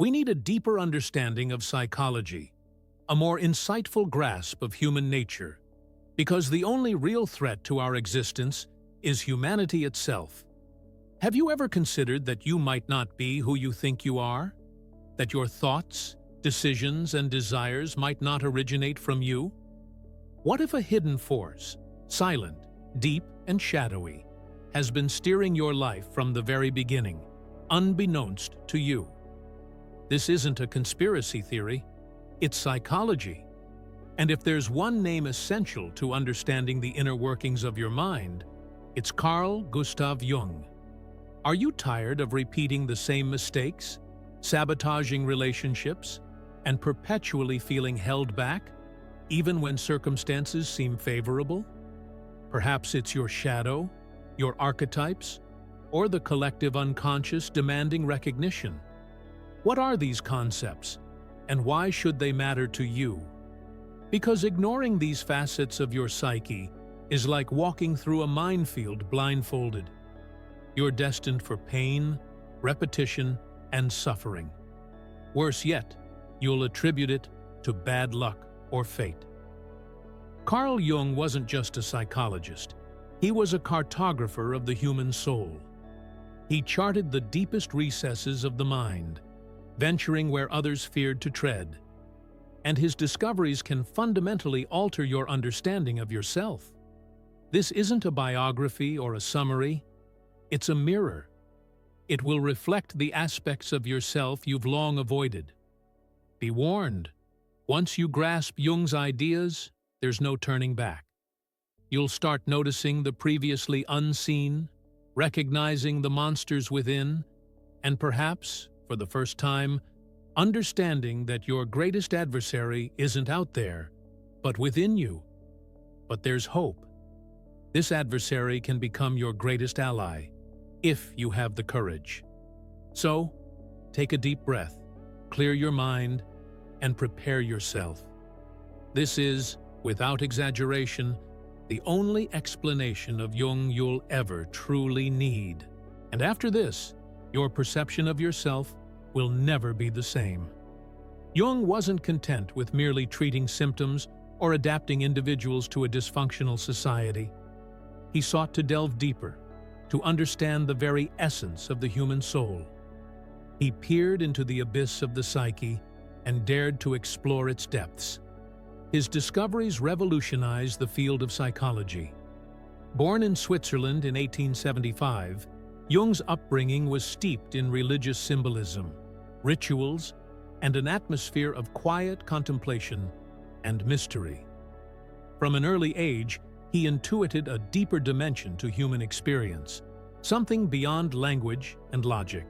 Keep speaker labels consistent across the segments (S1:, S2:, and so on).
S1: We need a deeper understanding of psychology, a more insightful grasp of human nature, because the only real threat to our existence is humanity itself. Have you ever considered that you might not be who you think you are? That your thoughts, decisions, and desires might not originate from you? What if a hidden force, silent, deep, and shadowy, has been steering your life from the very beginning, unbeknownst to you? This isn't a conspiracy theory, it's psychology. And if there's one name essential to understanding the inner workings of your mind, it's Carl Gustav Jung. Are you tired of repeating the same mistakes, sabotaging relationships, and perpetually feeling held back, even when circumstances seem favorable? Perhaps it's your shadow, your archetypes, or the collective unconscious demanding recognition. What are these concepts, and why should they matter to you? Because ignoring these facets of your psyche is like walking through a minefield blindfolded. You're destined for pain, repetition, and suffering. Worse yet, you'll attribute it to bad luck or fate. Carl Jung wasn't just a psychologist. He was a cartographer of the human soul. He charted the deepest recesses of the mind, venturing where others feared to tread. And his discoveries can fundamentally alter your understanding of yourself. This isn't a biography or a summary. It's a mirror. It will reflect the aspects of yourself you've long avoided. Be warned, once you grasp Jung's ideas, there's no turning back. You'll start noticing the previously unseen, recognizing the monsters within, and perhaps, for the first time, understanding that your greatest adversary isn't out there, but within you. But there's hope. This adversary can become your greatest ally, if you have the courage. So, take a deep breath, clear your mind, and prepare yourself. This is, without exaggeration, the only explanation of Jung you'll ever truly need. And after this, your perception of yourself will never be the same. Jung wasn't content with merely treating symptoms or adapting individuals to a dysfunctional society. He sought to delve deeper, to understand the very essence of the human soul. He peered into the abyss of the psyche and dared to explore its depths. His discoveries revolutionized the field of psychology. Born in Switzerland in 1875, Jung's upbringing was steeped in religious symbolism, rituals, and an atmosphere of quiet contemplation and mystery. From an early age, he intuited a deeper dimension to human experience, something beyond language and logic.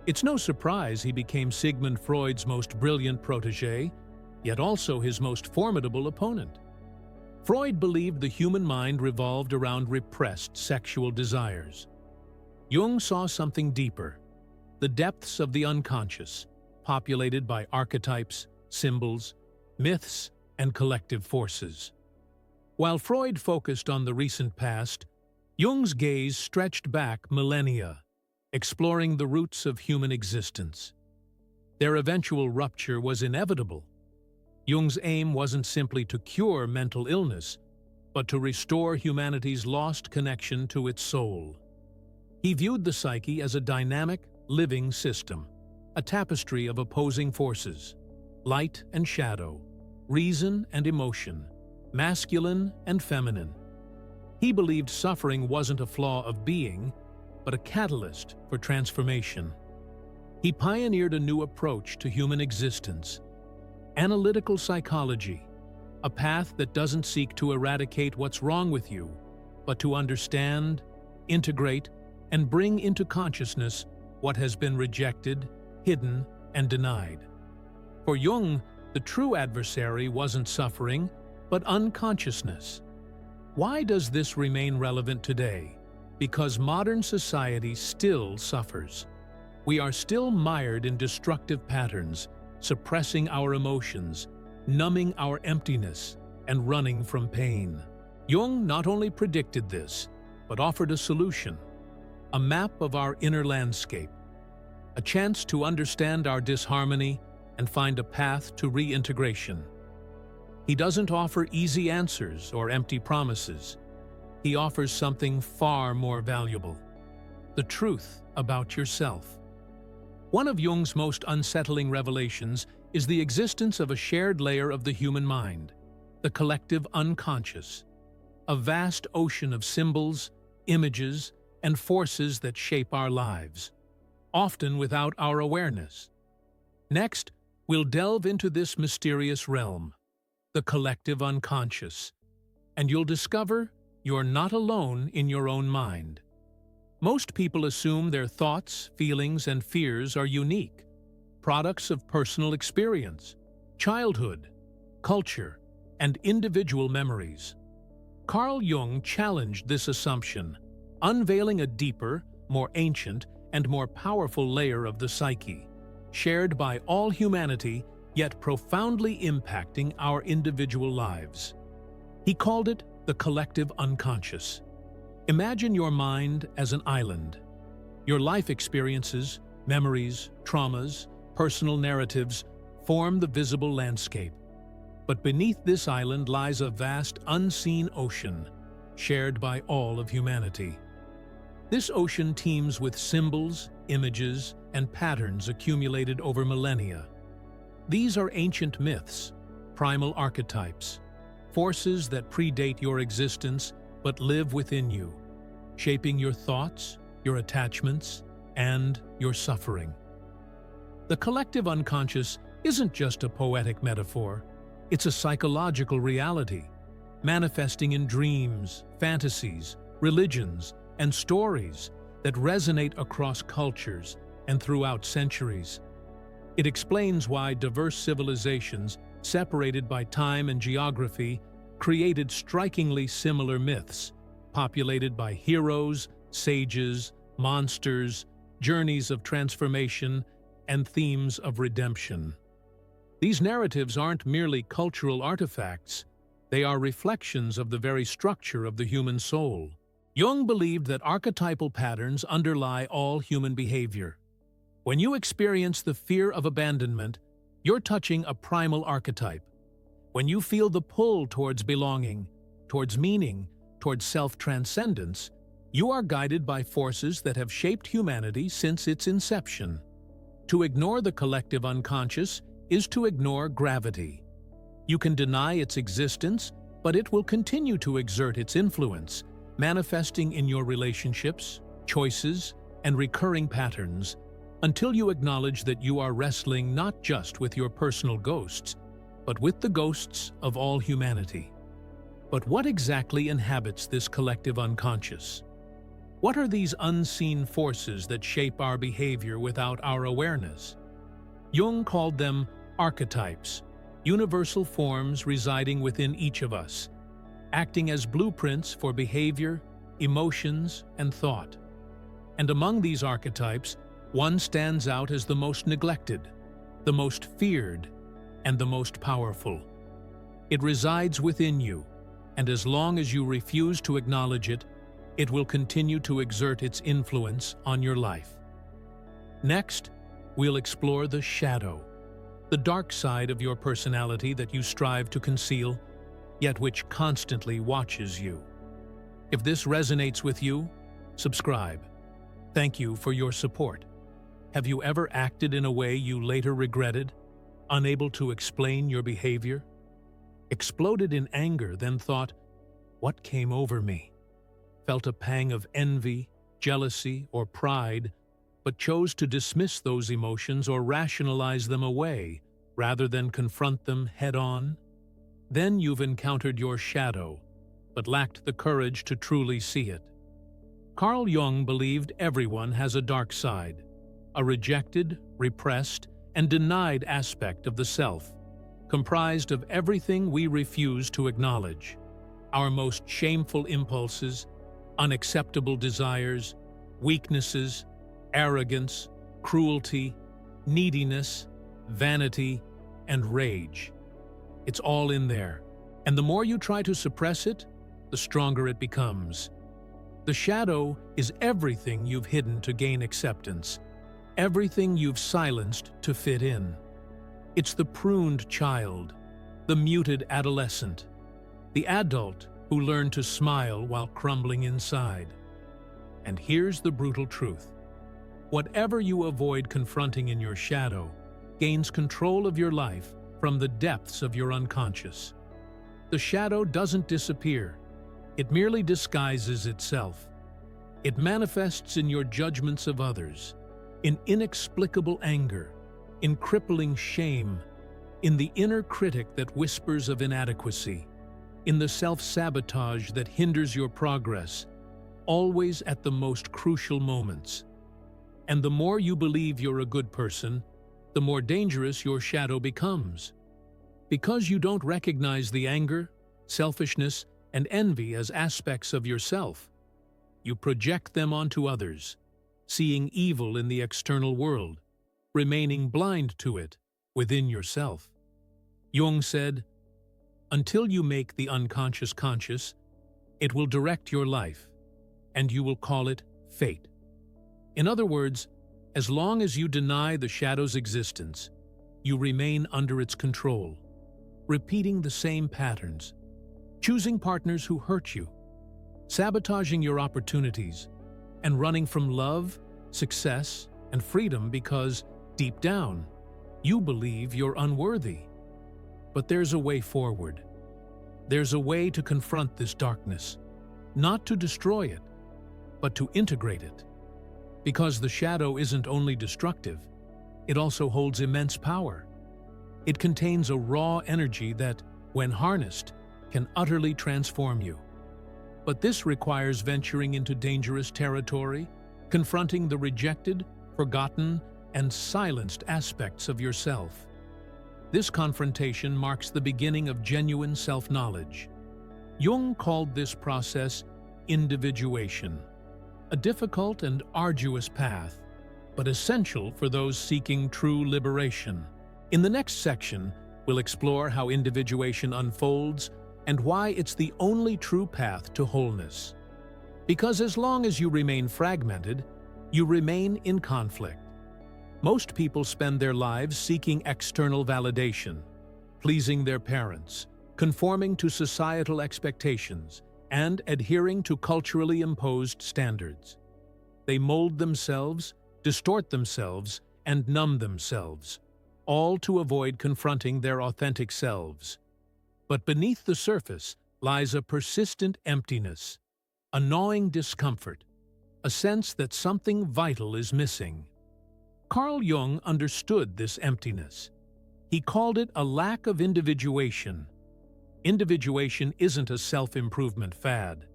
S1: It's no surprise he became Sigmund Freud's most brilliant protege, yet also his most formidable opponent. Freud believed the human mind revolved around repressed sexual desires. Jung saw something deeper, the depths of the unconscious, populated by archetypes, symbols, myths, and collective forces. While Freud focused on the recent past, Jung's gaze stretched back millennia, exploring the roots of human existence. Their eventual rupture was inevitable. Jung's aim wasn't simply to cure mental illness, but to restore humanity's lost connection to its soul. He viewed the psyche as a dynamic, living system, a tapestry of opposing forces, light and shadow, reason and emotion, masculine and feminine. He believed suffering wasn't a flaw of being, but a catalyst for transformation. He pioneered a new approach to human existence, analytical psychology, a path that doesn't seek to eradicate what's wrong with you, but to understand, integrate, and bring into consciousness what has been rejected, hidden, and denied. For Jung, the true adversary wasn't suffering, but unconsciousness. Why does this remain relevant today? Because modern society still suffers. We are still mired in destructive patterns, suppressing our emotions, numbing our emptiness, and running from pain. Jung not only predicted this, but offered a solution, a map of our inner landscape. a chance to understand our disharmony and find a path to reintegration. He doesn't offer easy answers or empty promises. He offers something far more valuable: the truth about yourself. One of Jung's most unsettling revelations is the existence of a shared layer of the human mind, the collective unconscious, a vast ocean of symbols, images, and forces that shape our lives, often without our awareness. Next, we'll delve into this mysterious realm, the collective unconscious, and you'll discover you're not alone in your own mind. Most people assume their thoughts, feelings, and fears are unique, products of personal experience, childhood, culture, and individual memories. Carl Jung challenged this assumption, unveiling a deeper, more ancient, and more powerful layer of the psyche, shared by all humanity, yet profoundly impacting our individual lives. He called it the collective unconscious. Imagine your mind as an island. Your life experiences, memories, traumas, personal narratives form the visible landscape. But beneath this island lies a vast, unseen ocean, shared by all of humanity. This ocean teems with symbols, images, and patterns accumulated over millennia. These are ancient myths, primal archetypes, forces that predate your existence but live within you, shaping your thoughts, your attachments, and your suffering. The collective unconscious isn't just a poetic metaphor, it's a psychological reality, manifesting in dreams, fantasies, religions, and stories that resonate across cultures and throughout centuries. It explains why diverse civilizations, separated by time and geography, created strikingly similar myths, populated by heroes, sages, monsters, journeys of transformation, and themes of redemption. These narratives aren't merely cultural artifacts, they are reflections of the very structure of the human soul. Jung believed that archetypal patterns underlie all human behavior. When you experience the fear of abandonment, you're touching a primal archetype. When you feel the pull towards belonging, towards meaning, towards self-transcendence, you are guided by forces that have shaped humanity since its inception. To ignore the collective unconscious is to ignore gravity. You can deny its existence, but it will continue to exert its influence, manifesting in your relationships, choices, and recurring patterns, until you acknowledge that you are wrestling not just with your personal ghosts, but with the ghosts of all humanity. But what exactly inhabits this collective unconscious? What are these unseen forces that shape our behavior without our awareness? Jung called them archetypes, universal forms residing within each of us, acting as blueprints for behavior, emotions, and thought. And among these archetypes, one stands out as the most neglected, the most feared, and the most powerful. It resides within you, and as long as you refuse to acknowledge it, it will continue to exert its influence on your life. Next, we'll explore the shadow, the dark side of your personality that you strive to conceal, yet which constantly watches you. If this resonates with you, subscribe. Thank you for your support. Have you ever acted in a way you later regretted, unable to explain your behavior? Exploded in anger, then thought, "What came over me?" Felt a pang of envy, jealousy, or pride, but chose to dismiss those emotions or rationalize them away rather than confront them head-on? Then you've encountered your shadow, but lacked the courage to truly see it. Carl Jung believed everyone has a dark side, a rejected, repressed, and denied aspect of the self, comprised of everything we refuse to acknowledge: our most shameful impulses, unacceptable desires, weaknesses, arrogance, cruelty, neediness, vanity, and rage. It's all in there, and the more you try to suppress it, the stronger it becomes. The shadow is everything you've hidden to gain acceptance. everything you've silenced to fit in. It's the pruned child, the muted adolescent, the adult who learned to smile while crumbling inside. And here's the brutal truth. Whatever you avoid confronting in your shadow gains control of your life from the depths of your unconscious. The shadow doesn't disappear. It merely disguises itself. It manifests in your judgments of others, in inexplicable anger, in crippling shame, in the inner critic that whispers of inadequacy, in the self-sabotage that hinders your progress, always at the most crucial moments. And the more you believe you're a good person, the more dangerous your shadow becomes. Because you don't recognize the anger, selfishness, and envy as aspects of yourself, you project them onto others, seeing evil in the external world, remaining blind to it within yourself. Jung said, "Until you make the unconscious conscious, it will direct your life, and you will call it fate." In other words, as long as you deny the shadow's existence, you remain under its control, repeating the same patterns, choosing partners who hurt you, sabotaging your opportunities, and running from love, success, and freedom because, deep down, you believe you're unworthy. But there's a way forward. There's a way to confront this darkness, not to destroy it, but to integrate it. Because the shadow isn't only destructive, it also holds immense power. It contains a raw energy that, when harnessed, can utterly transform you. But this requires venturing into dangerous territory, confronting the rejected, forgotten, and silenced aspects of yourself. This confrontation marks the beginning of genuine self-knowledge. Jung called this process individuation, a difficult and arduous path, but essential for those seeking true liberation. In the next section, we'll explore how individuation unfolds and why it's the only true path to wholeness. Because as long as you remain fragmented, you remain in conflict. Most people spend their lives seeking external validation, pleasing their parents, conforming to societal expectations, and adhering to culturally imposed standards. They mold themselves, distort themselves, and numb themselves, all to avoid confronting their authentic selves. But beneath the surface lies a persistent emptiness, a gnawing discomfort, a sense that something vital is missing. Carl Jung understood this emptiness. He called it a lack of individuation. Individuation isn't a self-improvement fad.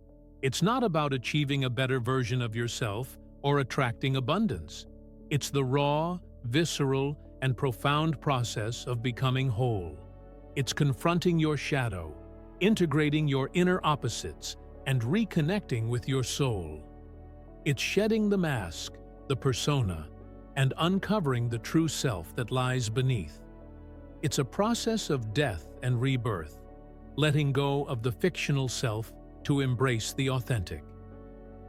S1: It's not about achieving a better version of yourself or attracting abundance. It's the raw, visceral, and profound process of becoming whole. It's confronting your shadow, integrating your inner opposites, and reconnecting with your soul. It's shedding the mask, the persona, and uncovering the true self that lies beneath. It's a process of death and rebirth, letting go of the fictional self to embrace the authentic.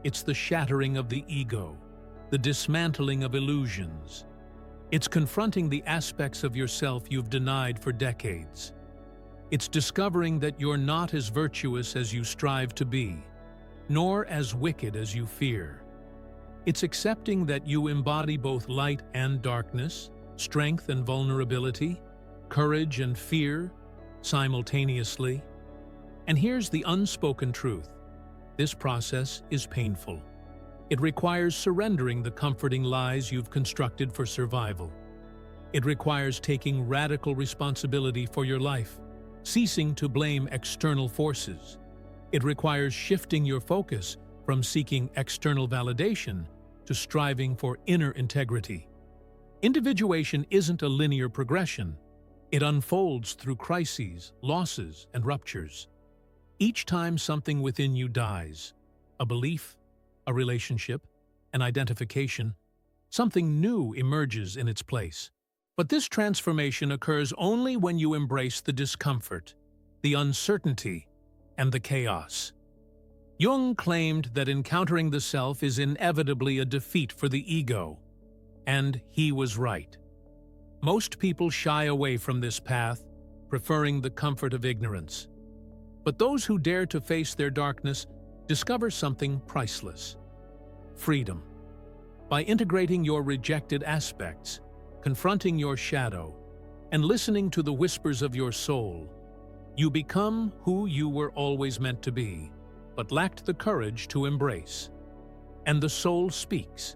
S1: It's the shattering of the ego, the dismantling of illusions. It's confronting the aspects of yourself you've denied for decades. It's discovering that you're not as virtuous as you strive to be, nor as wicked as you fear. It's accepting that you embody both light and darkness, strength and vulnerability, courage and fear, simultaneously. And here's the unspoken truth. This process is painful. It requires surrendering the comforting lies you've constructed for survival. It requires taking radical responsibility for your life, ceasing to blame external forces. It requires shifting your focus from seeking external validation to striving for inner integrity. Individuation isn't a linear progression. It unfolds through crises, losses, and ruptures. Each time something within you dies, a belief, a relationship, an identification, something new emerges in its place. But this transformation occurs only when you embrace the discomfort, the uncertainty, and the chaos. Jung claimed that encountering the self is inevitably a defeat for the ego. And he was right. Most people shy away from this path, preferring the comfort of ignorance. But those who dare to face their darkness discover something priceless: freedom. By integrating your rejected aspects, confronting your shadow, and listening to the whispers of your soul, you become who you were always meant to be, but lacked the courage to embrace. And the soul speaks.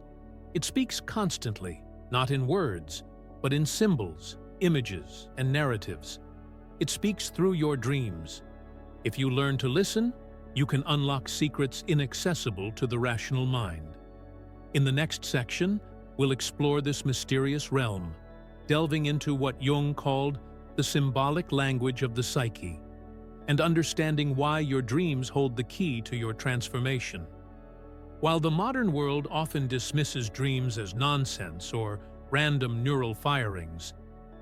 S1: It speaks constantly, not in words, but in symbols, images, and narratives. It speaks through your dreams. If you learn to listen, you can unlock secrets inaccessible to the rational mind. In the next section, we'll explore this mysterious realm, delving into what Jung called the symbolic language of the psyche, and understanding why your dreams hold the key to your transformation. While the modern world often dismisses dreams as nonsense or random neural firings,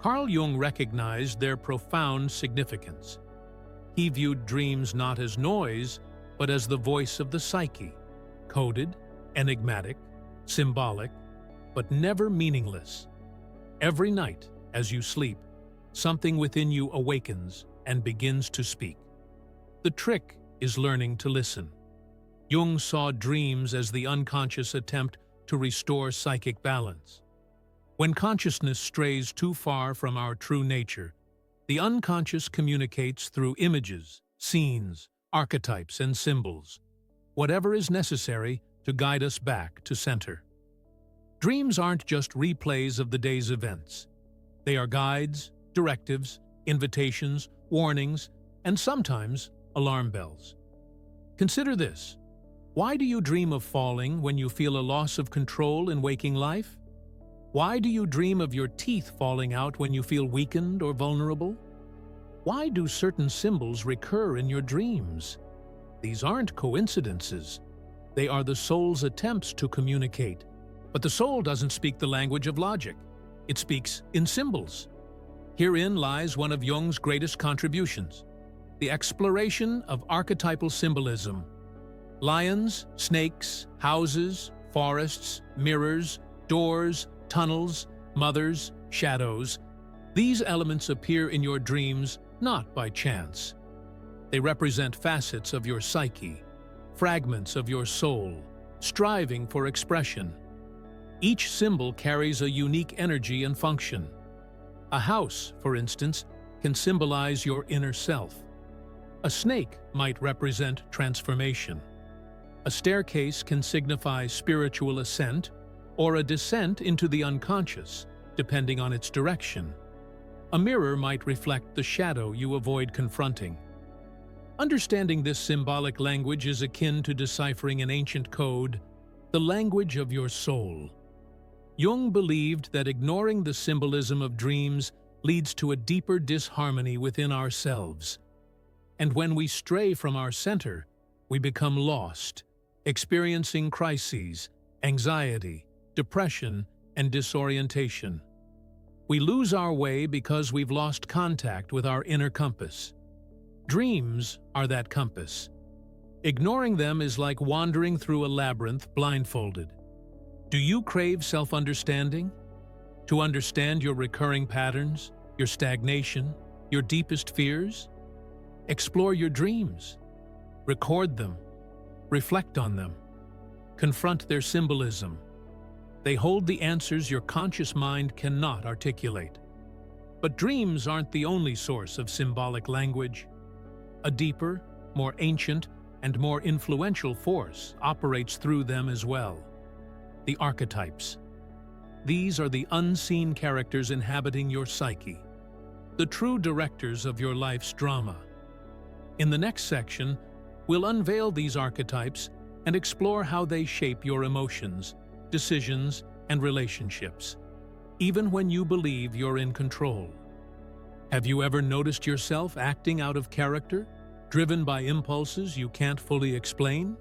S1: Carl Jung recognized their profound significance. He viewed dreams not as noise, but as the voice of the psyche, coded, enigmatic, symbolic, but never meaningless. Every night, as you sleep, something within you awakens and begins to speak. The trick is learning to listen. Jung saw dreams as the unconscious attempt to restore psychic balance. When consciousness strays too far from our true nature, the unconscious communicates through images, scenes, archetypes, and symbols, whatever is necessary to guide us back to center. Dreams aren't just replays of the day's events. They are guides, directives, invitations, warnings, and sometimes alarm bells. Consider this. Why do you dream of falling when you feel a loss of control in waking life? Why do you dream of your teeth falling out when you feel weakened or vulnerable? Why do certain symbols recur in your dreams? These aren't coincidences. They are the soul's attempts to communicate. But the soul doesn't speak the language of logic. It speaks in symbols. Herein lies one of Jung's greatest contributions: the exploration of archetypal symbolism. Lions, snakes, houses, forests, mirrors, doors, tunnels, mothers, shadows. These elements appear in your dreams not by chance. They represent facets of your psyche, fragments of your soul, striving for expression. Each symbol carries a unique energy and function. A house, for instance, can symbolize your inner self. A snake might represent transformation. A staircase can signify spiritual ascent or a descent into the unconscious, depending on its direction. A mirror might reflect the shadow you avoid confronting. Understanding this symbolic language is akin to deciphering an ancient code, the language of your soul. Jung believed that ignoring the symbolism of dreams leads to a deeper disharmony within ourselves. And when we stray from our center, we become lost, experiencing crises, anxiety, depression, and disorientation. We lose our way because we've lost contact with our inner compass. Dreams are that compass. Ignoring them is like wandering through a labyrinth blindfolded. Do you crave self-understanding? To understand your recurring patterns, your stagnation, your deepest fears? Explore your dreams. Record them. Reflect on them. Confront their symbolism. They hold the answers your conscious mind cannot articulate. But dreams aren't the only source of symbolic language. A deeper, more ancient, and more influential force operates through them as well. The archetypes. These are the unseen characters inhabiting your psyche, the true directors of your life's drama. In the next section, we'll unveil these archetypes and explore how they shape your emotions, decisions, and relationships, even when you believe you're in control. Have you ever noticed yourself acting out of character, driven by impulses you can't fully explain?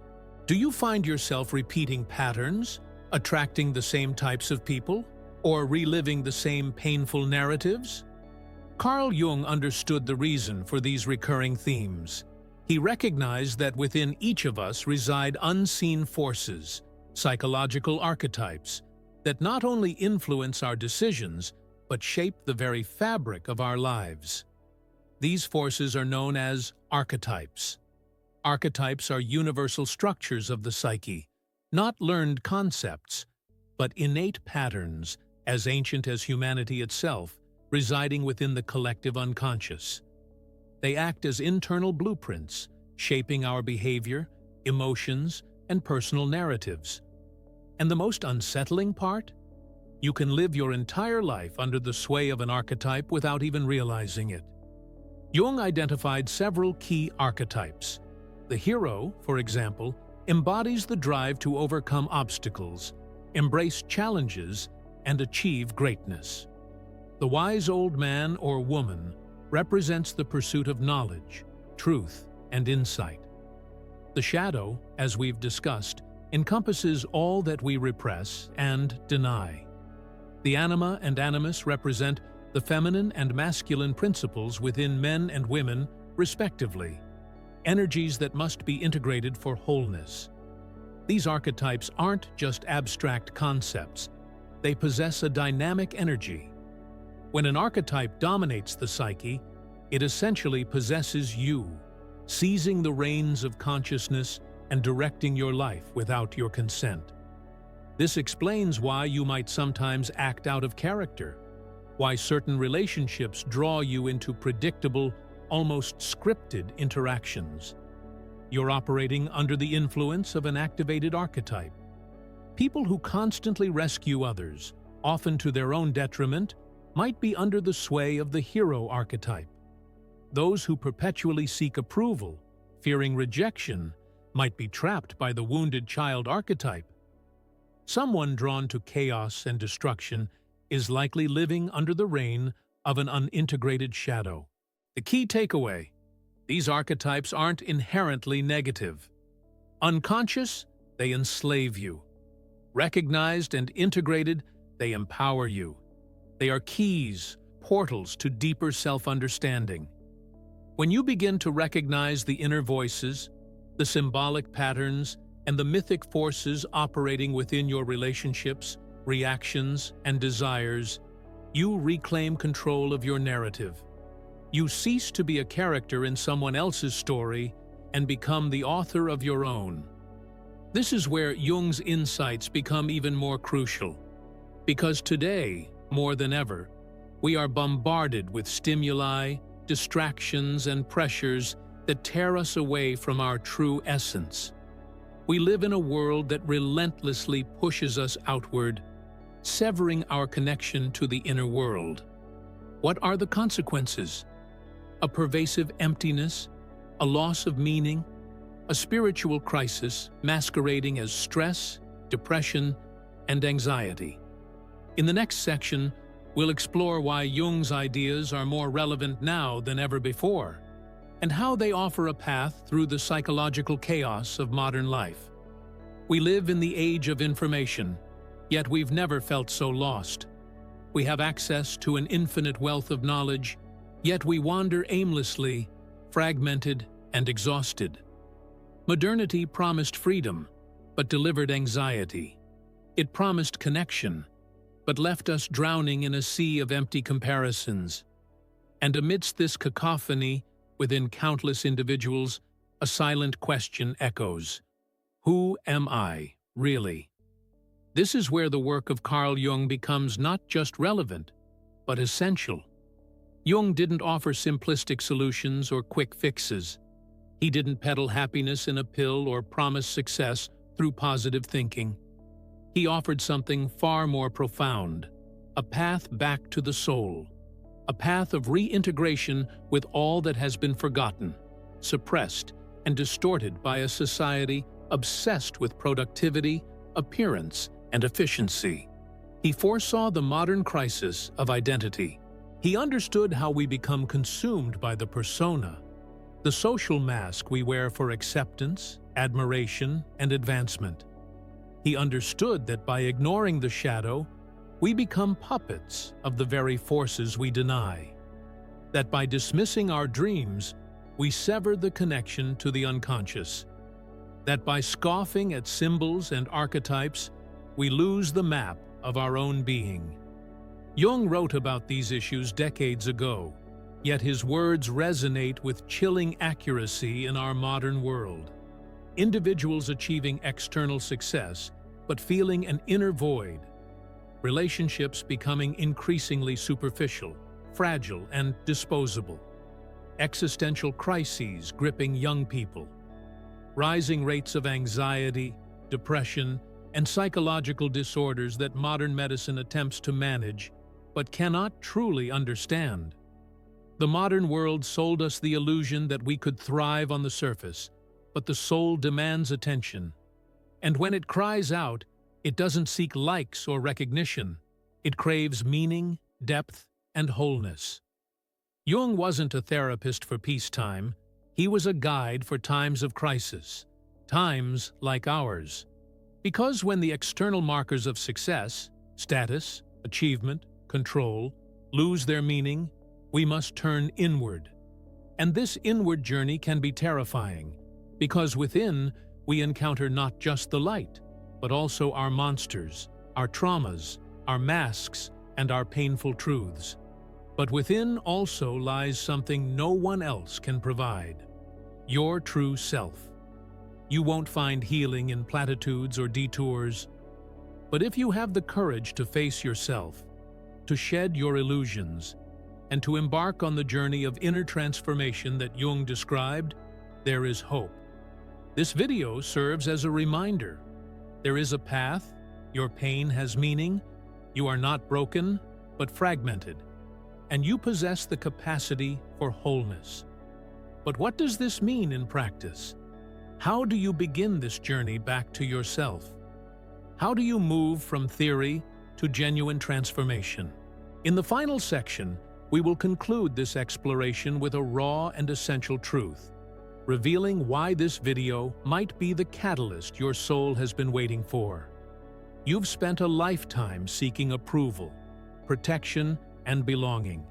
S1: Do you find yourself repeating patterns, attracting the same types of people, or reliving the same painful narratives? Carl Jung understood the reason for these recurring themes. He recognized that within each of us reside unseen forces, psychological archetypes, that not only influence our decisions, but shape the very fabric of our lives. These forces are known as archetypes. Archetypes are universal structures of the psyche, not learned concepts, but innate patterns, as ancient as humanity itself, residing within the collective unconscious. They act as internal blueprints, shaping our behavior, emotions, and personal narratives. And the most unsettling part? You can live your entire life under the sway of an archetype without even realizing it. Jung identified several key archetypes. The hero, for example, embodies the drive to overcome obstacles, embrace challenges, and achieve greatness. The wise old man or woman represents the pursuit of knowledge, truth, and insight. The shadow, as we've discussed, encompasses all that we repress and deny. The anima and animus represent the feminine and masculine principles within men and women, respectively, energies that must be integrated for wholeness. These archetypes aren't just abstract concepts. They possess a dynamic energy. When an archetype dominates the psyche, it essentially possesses you, seizing the reins of consciousness and directing your life without your consent. This explains why you might sometimes act out of character, why certain relationships draw you into predictable, almost scripted interactions. You're operating under the influence of an activated archetype. People who constantly rescue others, often to their own detriment, might be under the sway of the hero archetype. Those who perpetually seek approval, fearing rejection, might be trapped by the wounded child archetype. Someone drawn to chaos and destruction is likely living under the reign of an unintegrated shadow. The key takeaway: these archetypes aren't inherently negative. Unconscious, they enslave you. Recognized and integrated, they empower you. They are keys, portals to deeper self-understanding. When you begin to recognize the inner voices, the symbolic patterns, and the mythic forces operating within your relationships, reactions, and desires, you reclaim control of your narrative. You cease to be a character in someone else's story and become the author of your own. This is where Jung's insights become even more crucial, because today, more than ever, we are bombarded with stimuli, distractions, and pressures that tear us away from our true essence. We live in a world that relentlessly pushes us outward, severing our connection to the inner world. What are the consequences? A pervasive emptiness, a loss of meaning, a spiritual crisis masquerading as stress, depression, and anxiety. In the next section, we'll explore why Jung's ideas are more relevant now than ever before, and how they offer a path through the psychological chaos of modern life. We live in the age of information, yet we've never felt so lost. We have access to an infinite wealth of knowledge, yet we wander aimlessly, fragmented and exhausted. Modernity promised freedom, but delivered anxiety. It promised connection, but left us drowning in a sea of empty comparisons. And amidst this cacophony, within countless individuals, a silent question echoes. Who am I, really? This is where the work of Carl Jung becomes not just relevant, but essential. Jung didn't offer simplistic solutions or quick fixes. He didn't peddle happiness in a pill or promise success through positive thinking. He offered something far more profound, a path back to the soul, a path of reintegration with all that has been forgotten, suppressed, and distorted by a society obsessed with productivity, appearance, and efficiency. He foresaw the modern crisis of identity. He understood how we become consumed by the persona, the social mask we wear for acceptance, admiration, and advancement. He understood that by ignoring the shadow, we become puppets of the very forces we deny. That by dismissing our dreams, we sever the connection to the unconscious. That by scoffing at symbols and archetypes, we lose the map of our own being. Jung wrote about these issues decades ago, yet his words resonate with chilling accuracy in our modern world. Individuals achieving external success, but feeling an inner void. Relationships becoming increasingly superficial, fragile, and disposable. Existential crises gripping young people. Rising rates of anxiety, depression, and psychological disorders that modern medicine attempts to manage, but cannot truly understand. The modern world sold us the illusion that we could thrive on the surface, but the soul demands attention. And when it cries out, it doesn't seek likes or recognition. It craves meaning, depth, and wholeness. Jung wasn't a therapist for peacetime. He was a guide for times of crisis, times like ours. Because when the external markers of success, status, achievement, control, lose their meaning, we must turn inward. And this inward journey can be terrifying, because within we encounter not just the light, but also our monsters, our traumas, our masks, and our painful truths. But within also lies something no one else can provide: your true self. You won't find healing in platitudes or detours, but if you have the courage to face yourself, to shed your illusions, and to embark on the journey of inner transformation that Jung described, there is hope. This video serves as a reminder. There is a path, your pain has meaning, you are not broken, but fragmented, and you possess the capacity for wholeness. But what does this mean in practice? How do you begin this journey back to yourself? How do you move from theory to genuine transformation? In the final section, we will conclude this exploration with a raw and essential truth, revealing why this video might be the catalyst your soul has been waiting for. You've spent a lifetime seeking approval, protection, and belonging.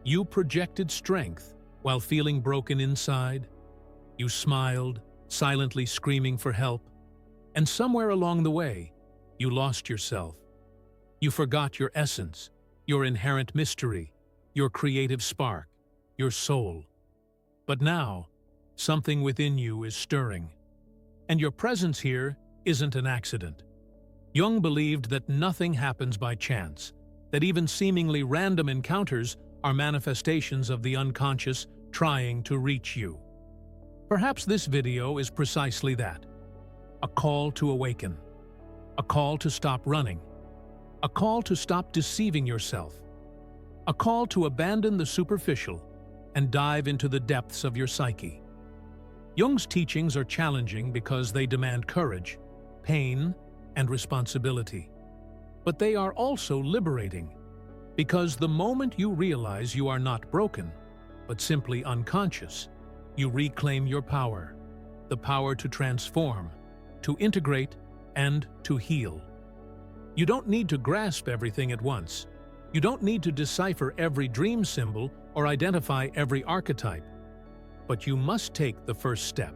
S1: You projected strength while feeling broken inside. You smiled, silently screaming for help. And somewhere along the way, you lost yourself. You forgot your essence, your inherent mystery, your creative spark, your soul. But now, something within you is stirring. And your presence here isn't an accident. Jung believed that nothing happens by chance, that even seemingly random encounters are manifestations of the unconscious trying to reach you. Perhaps this video is precisely that. A call to awaken. A call to stop running. A call to stop deceiving yourself. A call to abandon the superficial and dive into the depths of your psyche. Jung's teachings are challenging because they demand courage, pain, and responsibility. But they are also liberating, because the moment you realize you are not broken, but simply unconscious, you reclaim your power, the power to transform, to integrate, and to heal. You don't need to grasp everything at once. You don't need to decipher every dream symbol or identify every archetype. But you must take the first step,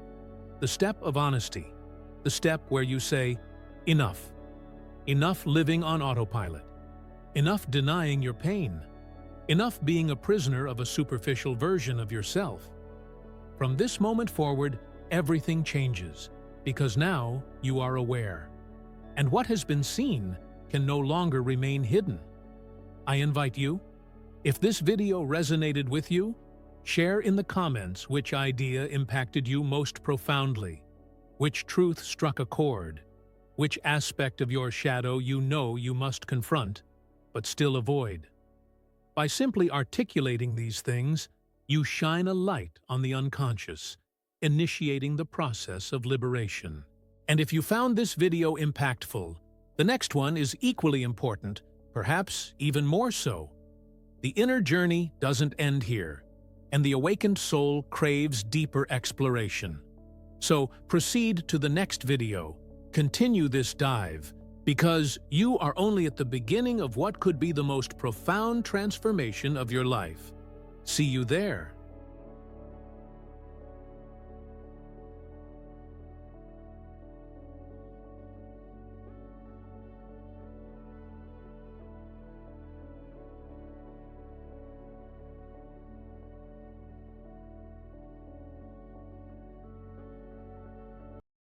S1: the step of honesty, the step where you say, enough. Enough living on autopilot. Enough denying your pain. Enough being a prisoner of a superficial version of yourself. From this moment forward, everything changes, because now you are aware. And what has been seen can no longer remain hidden. I invite you, if this video resonated with you, share in the comments which idea impacted you most profoundly, which truth struck a chord, which aspect of your shadow you know you must confront, but still avoid. By simply articulating these things, you shine a light on the unconscious, initiating the process of liberation. And if you found this video impactful, the next one is equally important, perhaps even more so. The inner journey doesn't end here, and the awakened soul craves deeper exploration. So proceed to the next video, continue this dive, because you are only at the beginning of what could be the most profound transformation of your life. See you there.